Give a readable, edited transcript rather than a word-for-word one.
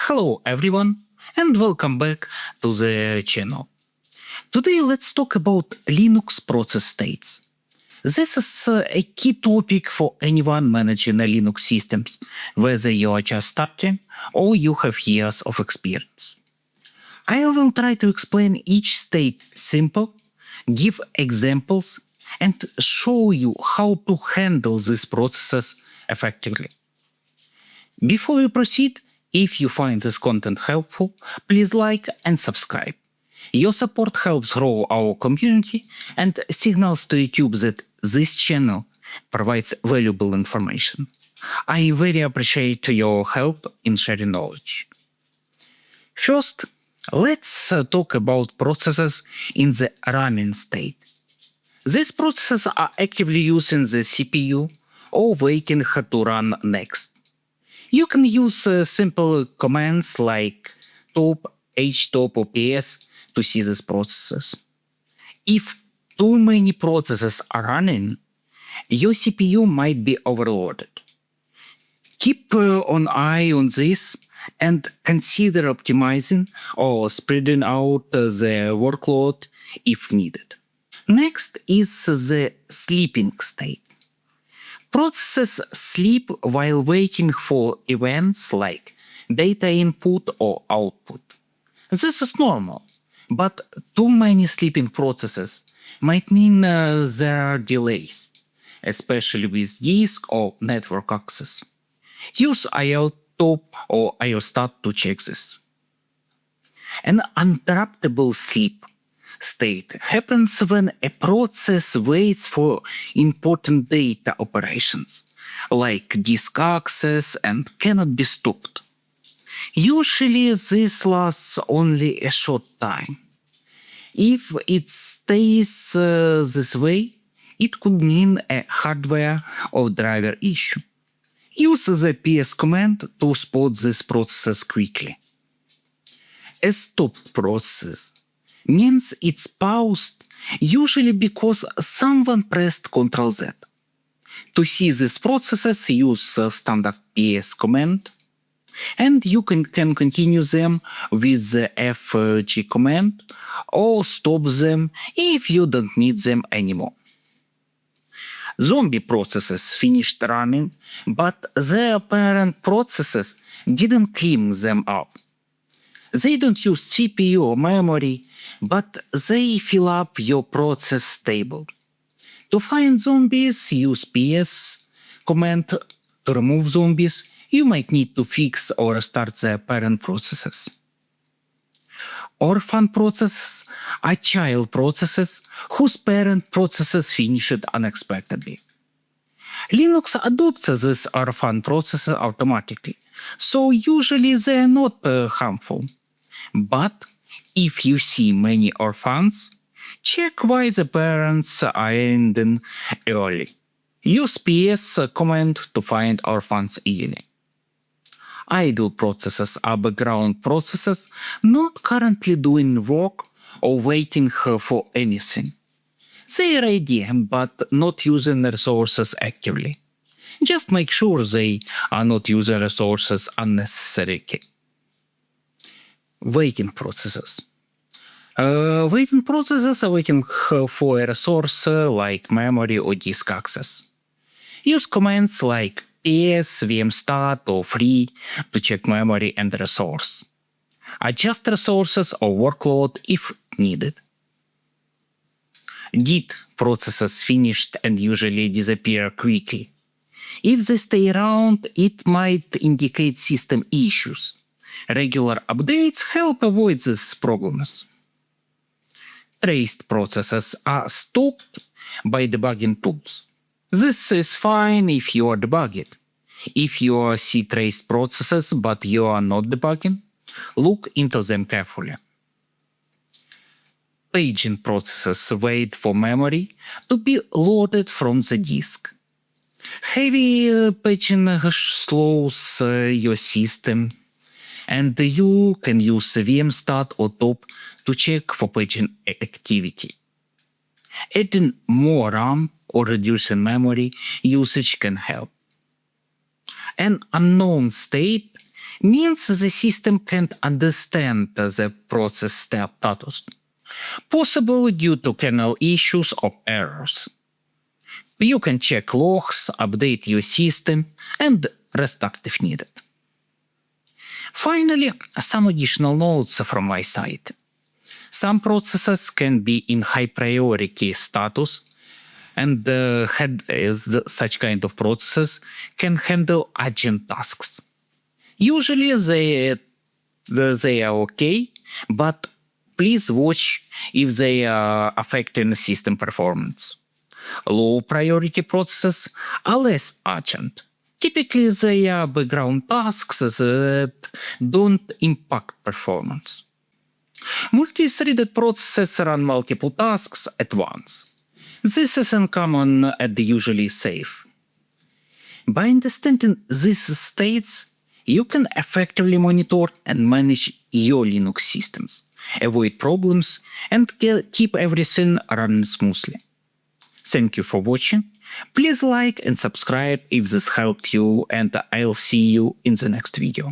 Hello everyone and welcome back to the channel. Today let's talk about Linux process states. This is a key topic for anyone managing a Linux systems, whether you are just starting or you have years of experience. I will try to explain each state simple, give examples, and show you how to handle these processes effectively. Before we proceed, if you find this content helpful, please like and subscribe. Your support helps grow our community and signals to YouTube that this channel provides valuable information. I very appreciate your help in sharing knowledge. First, let's talk about processes in the running state. These processes are actively using the CPU or waiting to run next. You can use simple commands like top, htop, or ps to see these processes. If too many processes are running, your CPU might be overloaded. Keep an eye on this and consider optimizing or spreading out the workload if needed. Next is the sleeping state. Processes sleep while waiting for events like data input or output. This is normal, but too many sleeping processes might mean there are delays, especially with disk or network access. Use IOTop or IOStat to check this. An uninterruptible sleep state happens when a process waits for important data operations, like disk access, and cannot be stopped. Usually this lasts only a short time. If it stays this way, it could mean a hardware or driver issue. Use the ps command to spot these processes quickly. A stopped process means it's paused, usually because someone pressed Ctrl Z. To see these processes, use standard ps command, and you can continue them with the fg command or stop them if you don't need them anymore. Zombie processes finished running, but their parent processes didn't clean them up. They don't use CPU or memory, but they fill up your process table. To find zombies, use ps command. To remove zombies, you might need to fix or restart the parent processes. Orphan processes are child processes whose parent processes finished unexpectedly. Linux adopts these orphan processes automatically, so usually they are not harmful. But if you see many orphans, check why the parents are ending early. Use ps command to find orphans easily. Idle processes are background processes not currently doing work or waiting for anything. They are ready but not using resources actively. Just make sure they are not using resources unnecessarily. Waiting processes. Waiting processes are waiting for a resource like memory or disk access. Use commands like ps, vmstat, or free to check memory and resource. Adjust resources or workload if needed. Did processes finished and usually disappear quickly. If they stay around, it might indicate system issues. Regular updates help avoid these problems. Traced processes are stopped by debugging tools. This is fine if you are debugging. If you see traced processes but you are not debugging, look into them carefully. Paging processes wait for memory to be loaded from the disk. Heavy paging slows your system, and you can use vmstat or top to check for paging activity. Adding more RAM or reducing memory usage can help. An unknown state means the system can't understand the process status, possible due to kernel issues or errors. You can check logs, update your system, and restart if needed. Finally, some additional notes from my side. Some processes can be in high priority status, and such kind of processes can handle urgent tasks. Usually they are okay, but please watch if they are affecting system performance. Low priority processes are less urgent. Typically, they are background tasks that don't impact performance. Multi-threaded processes run multiple tasks at once. This is uncommon and usually safe. By understanding these states, you can effectively monitor and manage your Linux systems, avoid problems, and keep everything running smoothly. Thank you for watching. Please like and subscribe if this helped you, and I'll see you in the next video.